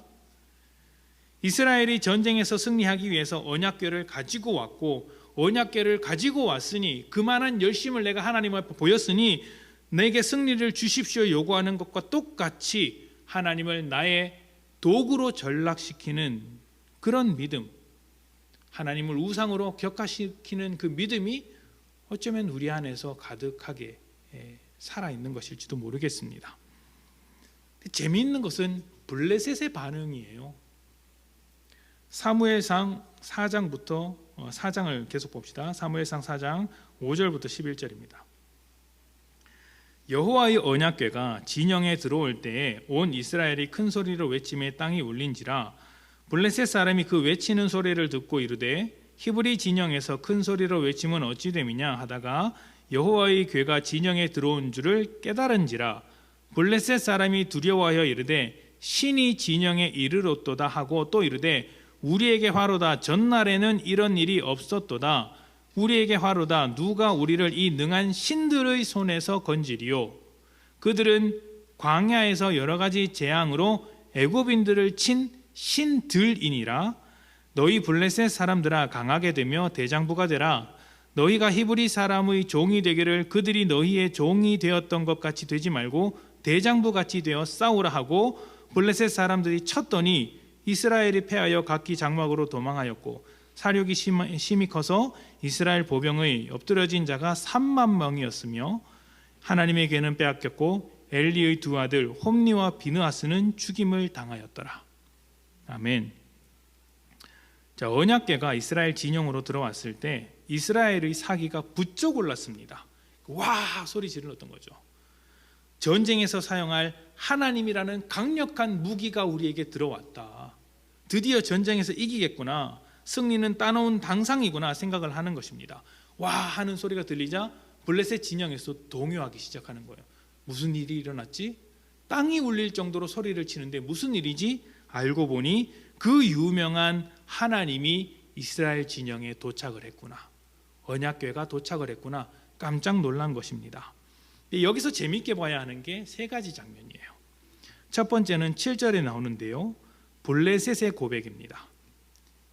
이스라엘이 전쟁에서 승리하기 위해서 언약궤를 가지고 왔고 언약궤를 가지고 왔으니 그만한 열심을 내가 하나님 앞에 보였으니 내게 승리를 주십시오 요구하는 것과 똑같이 하나님을 나의 도구로 전락시키는 그런 믿음, 하나님을 우상으로 격화시키는 그 믿음이 어쩌면 우리 안에서 가득하게 살아있는 것일지도 모르겠습니다. 재미있는 것은 블레셋의 반응이에요. 사무엘상 4장부터 4장을 계속 봅시다. 사무엘상 4장 5절부터 11절입니다. 여호와의 언약궤가 진영에 들어올 때에 온 이스라엘이 큰 소리로 외치며 땅이 울린지라 블레셋 사람이 그 외치는 소리를 듣고 이르되 히브리 진영에서 큰 소리로 외치면 어찌 됨이냐 하다가 여호와의 궤가 진영에 들어온 줄을 깨달은지라 블레셋 사람이 두려워하여 이르되 신이 진영에 이르렀도다 하고 또 이르되 우리에게 화로다. 전날에는 이런 일이 없었도다. 우리에게 화로다. 누가 우리를 이 능한 신들의 손에서 건지리요. 그들은 광야에서 여러 가지 재앙으로 애굽인들을 친 신들이니라. 너희 블레셋 사람들아, 강하게 되며 대장부가 되라. 너희가 히브리 사람의 종이 되기를 그들이 너희의 종이 되었던 것 같이 되지 말고 대장부 같이 되어 싸우라 하고, 블레셋 사람들이 쳤더니 이스라엘이 패하여 각기 장막으로 도망하였고, 사륙이 심히 커서 이스라엘 보병의 엎드러진 자가 3만 명이었으며 하나님의 괴는 빼앗겼고 엘리의 두 아들 홈니와 비느하스는 죽임을 당하였더라. 아멘. 자, 언약궤가 이스라엘 진영으로 들어왔을 때 이스라엘의 사기가 부쩍 올랐습니다. 와 소리 질렀던 거죠. 전쟁에서 사용할 하나님이라는 강력한 무기가 우리에게 들어왔다. 드디어 전쟁에서 이기겠구나. 승리는 따놓은 당상이구나 생각을 하는 것입니다. 와 하는 소리가 들리자 블레셋 진영에서 동요하기 시작하는 거예요. 무슨 일이 일어났지? 땅이 울릴 정도로 소리를 치는데 무슨 일이지? 알고 보니 그 유명한 하나님이 이스라엘 진영에 도착을 했구나. 언약궤가 도착을 했구나. 깜짝 놀란 것입니다. 여기서 재미있게 봐야 하는 게 세 가지 장면이에요. 첫 번째는 7절에 나오는데요. 블레셋의 고백입니다.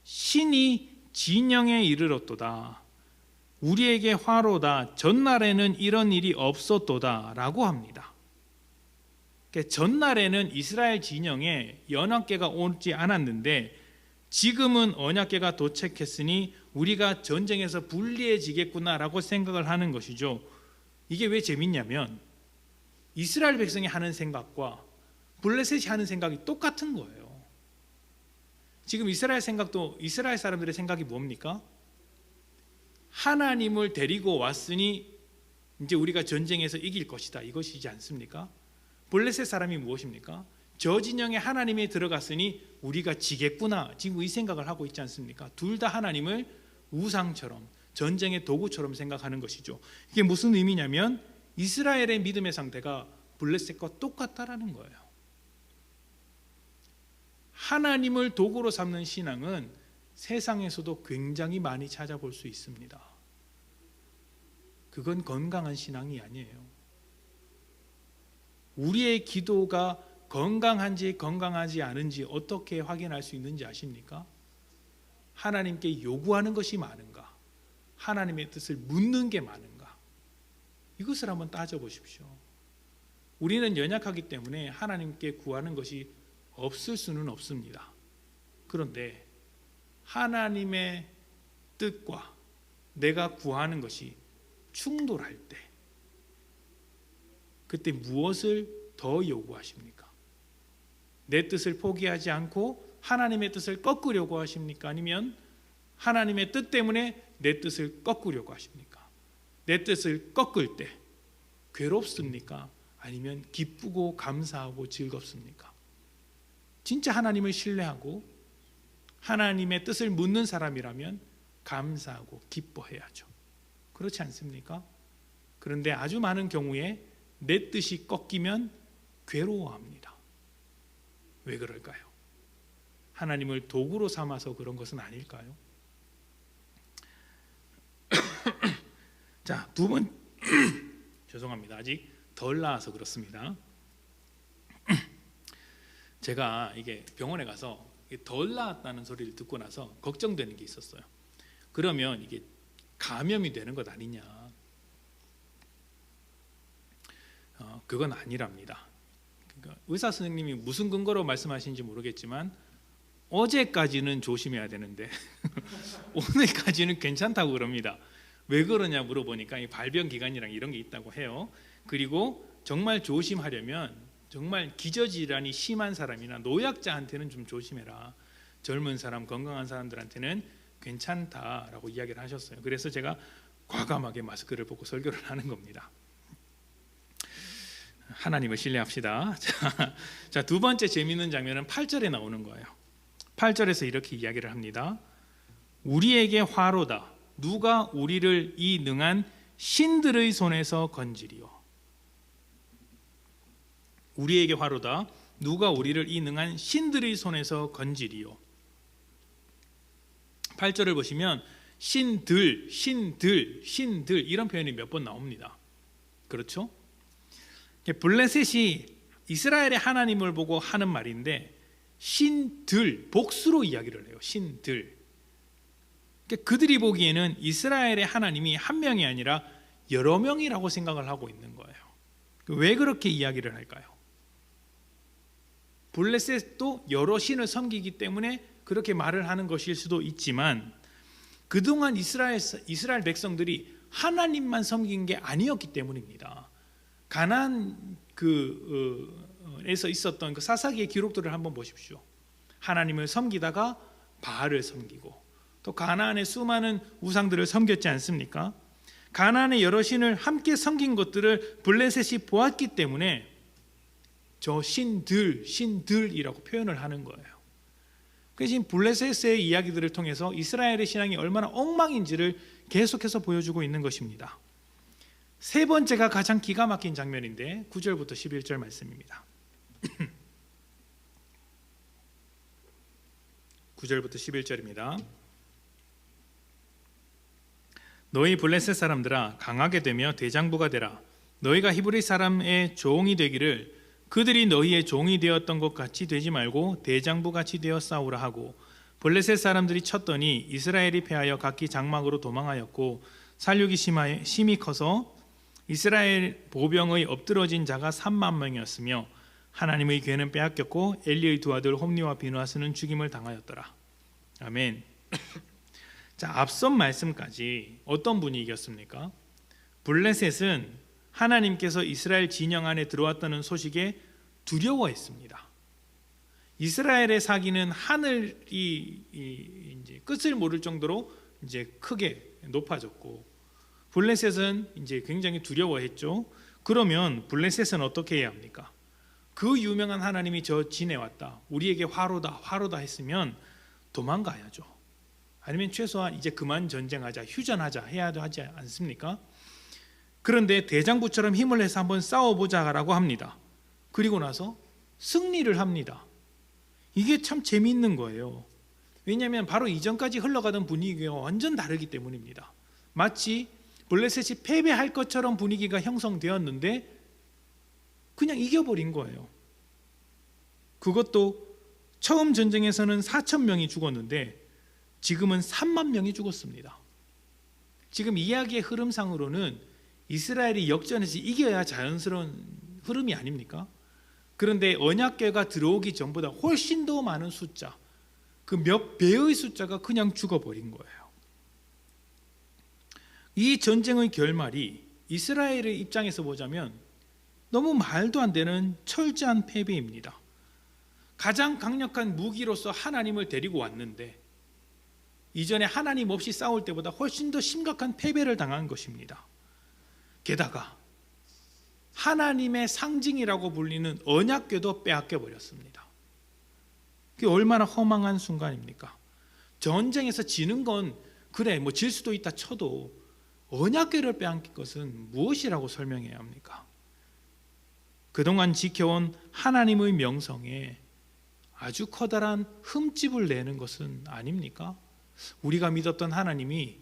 신이 진영에 이르렀도다. 우리에게 화로다. 전날에는 이런 일이 없었도다 라고 합니다. 그러니까 전날에는 이스라엘 진영에 언약궤가 오지 않았는데 지금은 언약궤가 도착했으니 우리가 전쟁에서 불리해지겠구나라고 생각을 하는 것이죠. 이게 왜 재밌냐면 이스라엘 백성이 하는 생각과 블레셋이 하는 생각이 똑같은 거예요. 지금 이스라엘 생각도 이스라엘 사람들의 생각이 뭡니까? 하나님을 데리고 왔으니 이제 우리가 전쟁에서 이길 것이다, 이것이지 않습니까? 블레셋 사람이 무엇입니까? 저 진영에 하나님이 들어갔으니 우리가 지겠구나, 지금 이 생각을 하고 있지 않습니까? 둘 다 하나님을 우상처럼, 전쟁의 도구처럼 생각하는 것이죠. 이게 무슨 의미냐면 이스라엘의 믿음의 상태가 블레셋과 똑같다라는 거예요. 하나님을 도구로 삼는 신앙은 세상에서도 굉장히 많이 찾아볼 수 있습니다. 그건 건강한 신앙이 아니에요. 우리의 기도가 건강한지 건강하지 않은지 어떻게 확인할 수 있는지 아십니까? 하나님께 요구하는 것이 많은가? 하나님의 뜻을 묻는 게 많은가? 이것을 한번 따져보십시오. 우리는 연약하기 때문에 하나님께 구하는 것이 없을 수는 없습니다. 그런데 하나님의 뜻과 내가 구하는 것이 충돌할 때 그때 무엇을 더 요구하십니까? 내 뜻을 포기하지 않고 하나님의 뜻을 꺾으려고 하십니까? 아니면 하나님의 뜻 때문에 내 뜻을 꺾으려고 하십니까? 내 뜻을 꺾을 때 괴롭습니까? 아니면 기쁘고 감사하고 즐겁습니까? 진짜 하나님을 신뢰하고 하나님의 뜻을 묻는 사람이라면 감사하고 기뻐해야죠. 그렇지 않습니까? 그런데 아주 많은 경우에 내 뜻이 꺾이면 괴로워합니다. 왜 그럴까요? 하나님을 도구로 삼아서 그런 것은 아닐까요? 자, 두 번 죄송합니다. 아직 덜 나아서 그렇습니다. 제가 이게 병원에 가서 덜 나았다는 소리를 듣고 나서 걱정되는 게 있었어요. 그러면 이게 감염이 되는 것 아니냐? 그건 아니랍니다. 그러니까 의사 선생님이 무슨 근거로 말씀하시는지 모르겠지만 어제까지는 조심해야 되는데 오늘까지는 괜찮다고 그럽니다. 왜 그러냐 물어보니까 이 발병 기간이랑 이런 게 있다고 해요. 그리고 정말 조심하려면 정말 기저질환이 심한 사람이나 노약자한테는 좀 조심해라. 젊은 사람, 건강한 사람들한테는 괜찮다라고 이야기를 하셨어요. 그래서 제가 과감하게 마스크를 벗고 설교를 하는 겁니다. 하나님을 신뢰합시다. 자, 두 번째 재미있는 장면은 8절에 나오는 거예요. 8절에서 이렇게 이야기를 합니다. 우리에게 화로다. 누가 우리를 이 능한 신들의 손에서 건지리요. 우리에게 화로다. 누가 우리를 이 능한 신들의 손에서 건지리요. 8절을 보시면 신들, 신들, 신들 이런 표현이 몇 번 나옵니다. 그렇죠? 블레셋이 이스라엘의 하나님을 보고 하는 말인데 신들, 복수로 이야기를 해요. 신들. 그들이 보기에는 이스라엘의 하나님이 한 명이 아니라 여러 명이라고 생각을 하고 있는 거예요. 왜 그렇게 이야기를 할까요? 블레셋도 여러 신을 섬기기 때문에 그렇게 말을 하는 것일 수도 있지만 그동안 이스라엘 백성들이 하나님만 섬긴 게 아니었기 때문입니다. 가나안에서 있었던 그 사사기의 기록들을 한번 보십시오. 하나님을 섬기다가 바알을 섬기고 또 가나안의 수많은 우상들을 섬겼지 않습니까? 가나안의 여러 신을 함께 섬긴 것들을 블레셋이 보았기 때문에 저 신들이라고 표현을 하는 거예요. 그래서 지금 블레셋의 이야기들을 통해서 이스라엘의 신앙이 얼마나 엉망인지를 계속해서 보여주고 있는 것입니다. 세 번째가 가장 기가 막힌 장면인데 9절부터 11절 말씀입니다. 9절부터 11절입니다. 너희 블레셋 사람들아 강하게 되며 대장부가 되라. 너희가 히브리 사람의 종이 되기를 그들이 너희의 종이 되었던 것 같이 되지 말고 대장부 같이 되어 싸우라 하고 블레셋 사람들이 쳤더니 이스라엘이 패하여 각기 장막으로 도망하였고 살육이 심히 커서 이스라엘 보병의 엎드러진 자가 3만 명이었으며 하나님의 괴는 빼앗겼고 엘리의 두 아들 홈니와 비누아스는 죽임을 당하였더라. 아멘. 자, 앞선 말씀까지 어떤 분이 이겼습니까? 블레셋은 하나님께서 이스라엘 진영 안에 들어왔다는 소식에 두려워했습니다. 이스라엘의 사기는 하늘이 이제 끝을 모를 정도로 이제 크게 높아졌고 블레셋은 이제 굉장히 두려워했죠. 그러면 블레셋은 어떻게 해야 합니까? 그 유명한 하나님이 저 지내왔다, 우리에게 화로다 했으면 도망가야죠. 아니면 최소한 이제 그만 전쟁하자, 휴전하자 해야 하지 않습니까? 그런데 대장부처럼 힘을 내서 한번 싸워보자라고 합니다. 그리고 나서 승리를 합니다. 이게 참 재미있는 거예요. 왜냐하면 바로 이전까지 흘러가던 분위기가 완전 다르기 때문입니다. 마치 블레셋이 패배할 것처럼 분위기가 형성되었는데 그냥 이겨버린 거예요. 그것도 처음 전쟁에서는 4천 명이 죽었는데 지금은 3만 명이 죽었습니다. 지금 이야기의 흐름상으로는 이스라엘이 역전해서 이겨야 자연스러운 흐름이 아닙니까? 그런데 언약궤가 들어오기 전보다 훨씬 더 많은 숫자, 그 몇 배의 숫자가 그냥 죽어버린 거예요. 이 전쟁의 결말이 이스라엘의 입장에서 보자면 너무 말도 안 되는 철저한 패배입니다. 가장 강력한 무기로서 하나님을 데리고 왔는데 이전에 하나님 없이 싸울 때보다 훨씬 더 심각한 패배를 당한 것입니다. 게다가 하나님의 상징이라고 불리는 언약궤도 빼앗겨 버렸습니다. 그게 얼마나 허망한 순간입니까? 전쟁에서 지는 건 그래 뭐 질 수도 있다 쳐도 언약궤를 빼앗긴 것은 무엇이라고 설명해야 합니까? 그동안 지켜온 하나님의 명성에 아주 커다란 흠집을 내는 것은 아닙니까? 우리가 믿었던 하나님이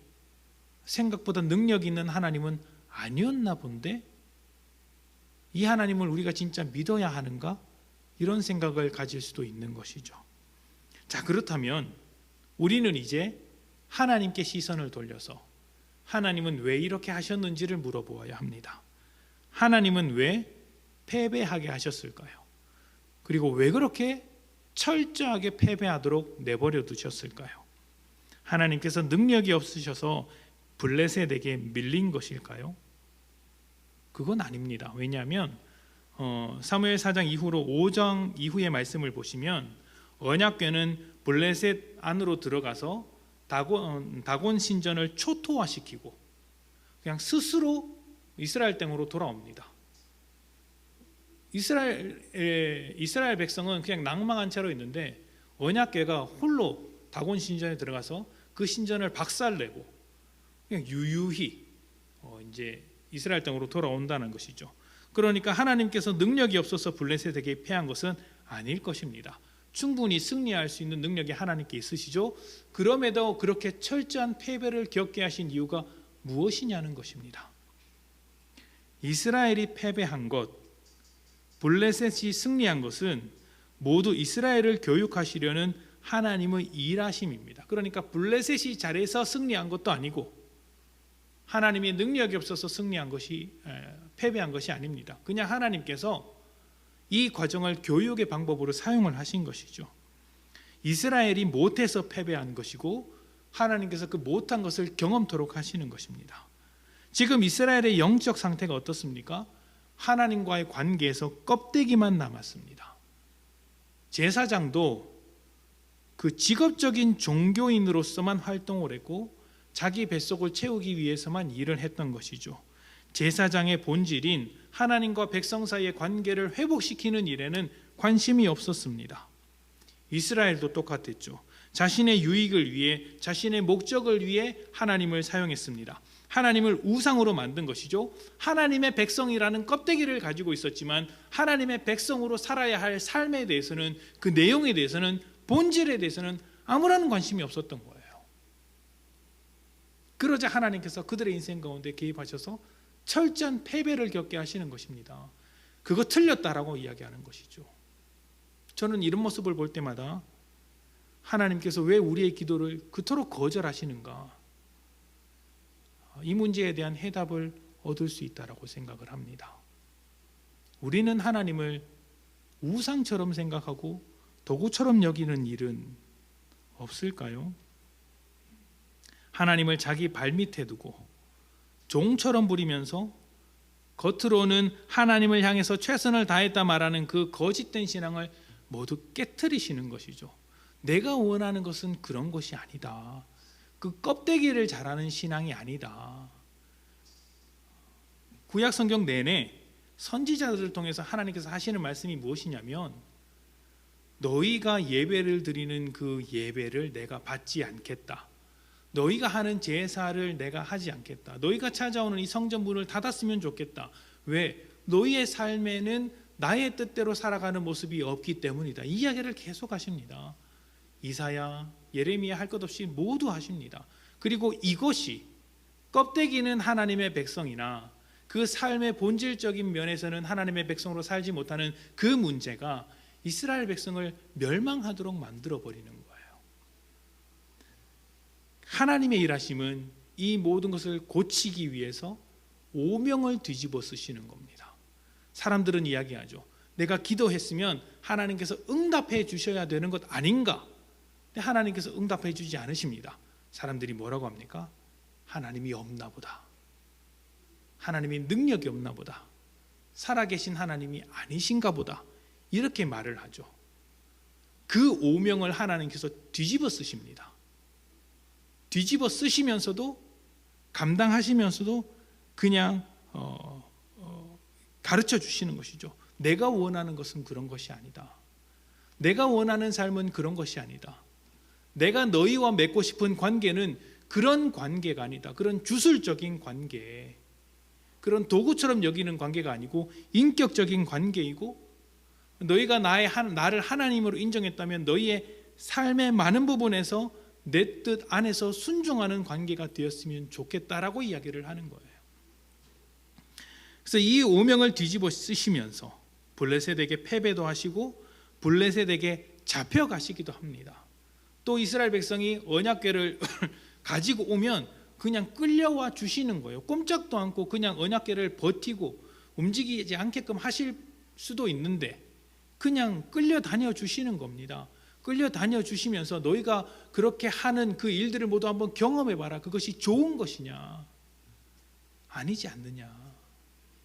생각보다 능력 있는 하나님은 아니었나 본데 이 하나님을 우리가 진짜 믿어야 하는가? 이런 생각을 가질 수도 있는 것이죠. 자, 그렇다면 우리는 이제 하나님께 시선을 돌려서 하나님은 왜 이렇게 하셨는지를 물어보아야 합니다. 하나님은 왜 패배하게 하셨을까요? 그리고 왜 그렇게 철저하게 패배하도록 내버려 두셨을까요? 하나님께서 능력이 없으셔서 블레셋에게 밀린 것일까요? 그건 아닙니다. 왜냐하면 사무엘 4장 이후로 5장 이후의 말씀을 보시면 언약궤는 블레셋 안으로 들어가서 다곤 신전을 초토화시키고 그냥 스스로 이스라엘 땅으로 돌아옵니다. 이스라엘 백성은 그냥 낭망한 채로 있는데 언약궤가 홀로 다곤 신전에 들어가서 그 신전을 박살내고 그냥 유유히 이제 이스라엘 땅으로 돌아온다는 것이죠. 그러니까 하나님께서 능력이 없어서 블레셋에게 패한 것은 아닐 것입니다. 충분히 승리할 수 있는 능력이 하나님께 있으시죠. 그럼에도 그렇게 철저한 패배를 겪게 하신 이유가 무엇이냐는 것입니다. 이스라엘이 패배한 것, 블레셋이 승리한 것은 모두 이스라엘을 교육하시려는 하나님의 일하심입니다. 그러니까 블레셋이 잘해서 승리한 것도 아니고 하나님의 능력이 없어서 패배한 것이 아닙니다. 그냥 하나님께서 이 과정을 교육의 방법으로 사용을 하신 것이죠. 이스라엘이 못해서 패배한 것이고 하나님께서 그 못한 것을 경험토록 하시는 것입니다. 지금 이스라엘의 영적 상태가 어떻습니까? 하나님과의 관계에서 껍데기만 남았습니다. 제사장도 그 직업적인 종교인으로서만 활동을 했고 자기 뱃속을 채우기 위해서만 일을 했던 것이죠. 제사장의 본질인 하나님과 백성 사이의 관계를 회복시키는 일에는 관심이 없었습니다. 이스라엘도 똑같았죠. 자신의 유익을 위해, 자신의 목적을 위해 하나님을 사용했습니다. 하나님을 우상으로 만든 것이죠. 하나님의 백성이라는 껍데기를 가지고 있었지만 하나님의 백성으로 살아야 할 삶에 대해서는, 그 내용에 대해서는, 본질에 대해서는 아무런 관심이 없었던 거예요. 그러자 하나님께서 그들의 인생 가운데 개입하셔서 철저한 패배를 겪게 하시는 것입니다. 그거 틀렸다라고 이야기하는 것이죠. 저는 이런 모습을 볼 때마다 하나님께서 왜 우리의 기도를 그토록 거절하시는가, 이 문제에 대한 해답을 얻을 수 있다라고 생각을 합니다. 우리는 하나님을 우상처럼 생각하고 도구처럼 여기는 일은 없을까요? 하나님을 자기 발밑에 두고 종처럼 부리면서 겉으로는 하나님을 향해서 최선을 다했다 말하는 그 거짓된 신앙을 모두 깨트리시는 것이죠. 내가 원하는 것은 그런 것이 아니다. 그 껍데기를 자라는 신앙이 아니다. 구약 성경 내내 선지자들을 통해서 하나님께서 하시는 말씀이 무엇이냐면, 너희가 예배를 드리는 그 예배를 내가 받지 않겠다. 너희가 하는 제사를 내가 하지 않겠다. 너희가 찾아오는 이 성전 문을 닫았으면 좋겠다. 왜? 너희의 삶에는 나의 뜻대로 살아가는 모습이 없기 때문이다. 이 이야기를 계속 하십니다. 이사야, 예레미야 할 것 없이 모두 하십니다. 그리고 이것이 껍데기는 하나님의 백성이나 그 삶의 본질적인 면에서는 하나님의 백성으로 살지 못하는 그 문제가 이스라엘 백성을 멸망하도록 만들어버리는 거예요. 하나님의 일하심은 이 모든 것을 고치기 위해서 오명을 뒤집어 쓰시는 겁니다. 사람들은 이야기하죠. 내가 기도했으면 하나님께서 응답해 주셔야 되는 것 아닌가? 근데 하나님께서 응답해 주지 않으십니다. 사람들이 뭐라고 합니까? 하나님이 없나 보다. 하나님이 능력이 없나 보다. 살아계신 하나님이 아니신가 보다. 이렇게 말을 하죠. 그 오명을 하나님께서 뒤집어 쓰십니다. 뒤집어 쓰시면서도, 감당하시면서도 그냥 가르쳐 주시는 것이죠. 내가 원하는 것은 그런 것이 아니다. 내가 원하는 삶은 그런 것이 아니다. 내가 너희와 맺고 싶은 관계는 그런 관계가 아니다. 그런 주술적인 관계, 그런 도구처럼 여기는 관계가 아니고 인격적인 관계이고, 너희가 나를 하나님으로 인정했다면 너희의 삶의 많은 부분에서 내 뜻 안에서 순종하는 관계가 되었으면 좋겠다라고 이야기를 하는 거예요. 그래서 이 오명을 뒤집어 쓰시면서 블레셋에게 패배도 하시고 블레셋에게 잡혀가시기도 합니다. 또 이스라엘 백성이 언약궤를 가지고 오면 그냥 끌려와 주시는 거예요. 꼼짝도 않고 그냥 언약궤를 버티고 움직이지 않게끔 하실 수도 있는데 그냥 끌려다녀 주시는 겁니다. 끌려다녀 주시면서 너희가 그렇게 하는 그 일들을 모두 한번 경험해봐라. 그것이 좋은 것이냐 아니지 않느냐,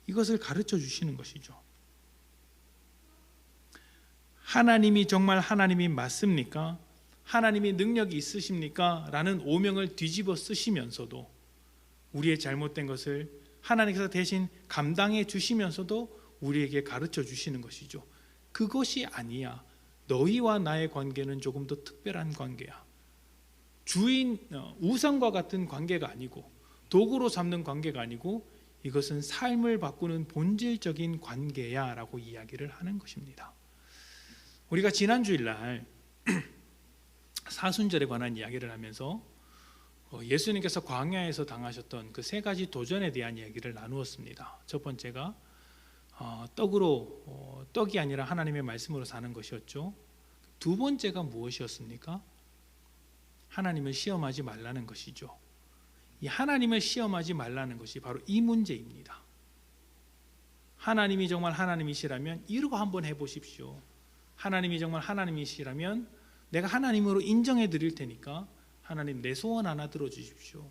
이것을 가르쳐 주시는 것이죠. 하나님이 정말 하나님이 맞습니까? 하나님이 능력이 있으십니까? 라는 오명을 뒤집어 쓰시면서도 우리의 잘못된 것을 하나님께서 대신 감당해 주시면서도 우리에게 가르쳐 주시는 것이죠. 그것이 아니야. 너희와 나의 관계는 조금 더 특별한 관계야. 우상과 같은 관계가 아니고 도구로 삼는 관계가 아니고 이것은 삶을 바꾸는 본질적인 관계야 라고 이야기를 하는 것입니다. 우리가 지난 주일날 사순절에 관한 이야기를 하면서 예수님께서 광야에서 당하셨던 그 세 가지 도전에 대한 이야기를 나누었습니다. 첫 번째가 떡이 아니라 하나님의 말씀으로 사는 것이었죠. 두 번째가 무엇이었습니까? 하나님을 시험하지 말라는 것이죠. 이 하나님을 시험하지 말라는 것이 바로 이 문제입니다. 하나님이 정말 하나님이시라면 이러고 한번 해보십시오. 하나님이 정말 하나님이시라면 내가 하나님으로 인정해 드릴 테니까 하나님 내 소원 하나 들어주십시오.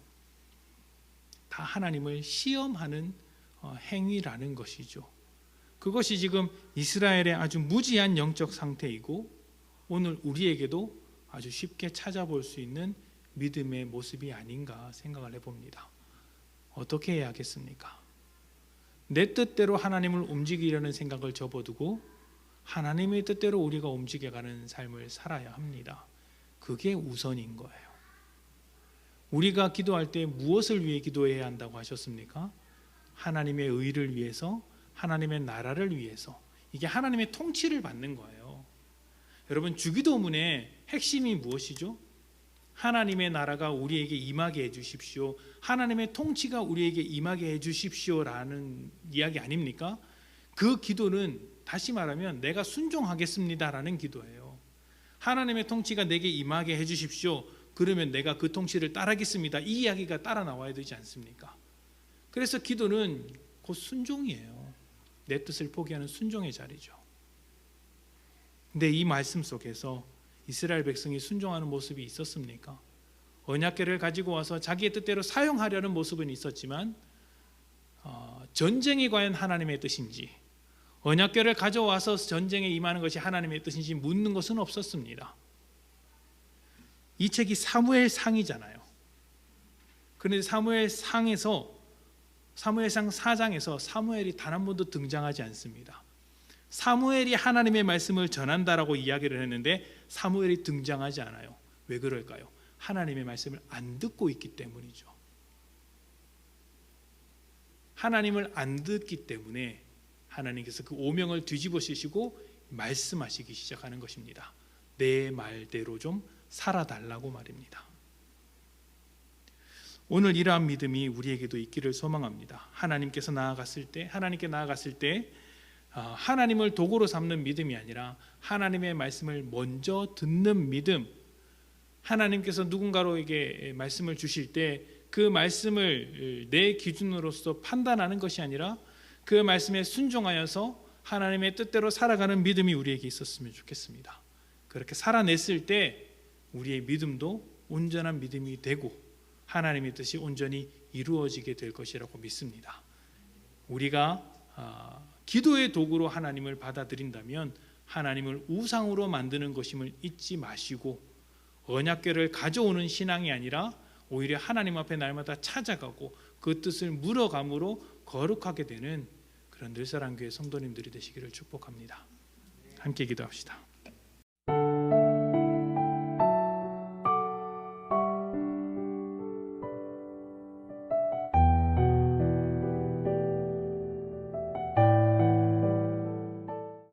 다 하나님을 시험하는 행위라는 것이죠. 그것이 지금 이스라엘의 아주 무지한 영적 상태이고 오늘 우리에게도 아주 쉽게 찾아볼 수 있는 믿음의 모습이 아닌가 생각을 해봅니다. 어떻게 해야 하겠습니까? 내 뜻대로 하나님을 움직이려는 생각을 접어두고 하나님의 뜻대로 우리가 움직여가는 삶을 살아야 합니다. 그게 우선인 거예요. 우리가 기도할 때 무엇을 위해 기도해야 한다고 하셨습니까? 하나님의 의를 위해서, 하나님의 나라를 위해서. 이게 하나님의 통치를 받는 거예요. 여러분, 주기도문의 핵심이 무엇이죠? 하나님의 나라가 우리에게 임하게 해주십시오. 하나님의 통치가 우리에게 임하게 해주십시오라는 이야기 아닙니까? 그 기도는 다시 말하면 내가 순종하겠습니다라는 기도예요. 하나님의 통치가 내게 임하게 해주십시오. 그러면 내가 그 통치를 따르겠습니다. 이 이야기가 따라 나와야 되지 않습니까? 그래서 기도는 곧 순종이에요. 내 뜻을 포기하는 순종의 자리죠. 근데 이 말씀 속에서 이스라엘 백성이 순종하는 모습이 있었습니까? 언약궤를 가지고 와서 자기의 뜻대로 사용하려는 모습은 있었지만 전쟁이 과연 하나님의 뜻인지, 언약궤를 가져와서 전쟁에 임하는 것이 하나님의 뜻인지 묻는 것은 없었습니다. 이 책이 사무엘상이잖아요. 그런데 사무엘상 4장에서 사무엘이 단 한 번도 등장하지 않습니다. 사무엘이 하나님의 말씀을 전한다라고 이야기를 했는데 사무엘이 등장하지 않아요. 왜 그럴까요? 하나님의 말씀을 안 듣고 있기 때문이죠. 하나님을 안 듣기 때문에 하나님께서 그 오명을 뒤집어 쓰시고 말씀하시기 시작하는 것입니다. 내 말대로 좀 살아달라고 말입니다. 오늘 이러한 믿음이 우리에게도 있기를 소망합니다. 하나님께 나아갔을 때 하나님을 도구로 삼는 믿음이 아니라 하나님의 말씀을 먼저 듣는 믿음, 하나님께서 누군가로에게 말씀을 주실 때 그 말씀을 내 기준으로서 판단하는 것이 아니라 그 말씀에 순종하여서 하나님의 뜻대로 살아가는 믿음이 우리에게 있었으면 좋겠습니다. 그렇게 살아냈을 때 우리의 믿음도 온전한 믿음이 되고 하나님의 뜻이 온전히 이루어지게 될 것이라고 믿습니다. 우리가 기도의 도구로 하나님을 받아들인다면 하나님을 우상으로 만드는 것임을 잊지 마시고 언약궤를 가져오는 신앙이 아니라 오히려 하나님 앞에 날마다 찾아가고 그 뜻을 물어감으로 거룩하게 되는 그런 늘사랑교회 성도님들이 되시기를 축복합니다. 함께 기도합시다.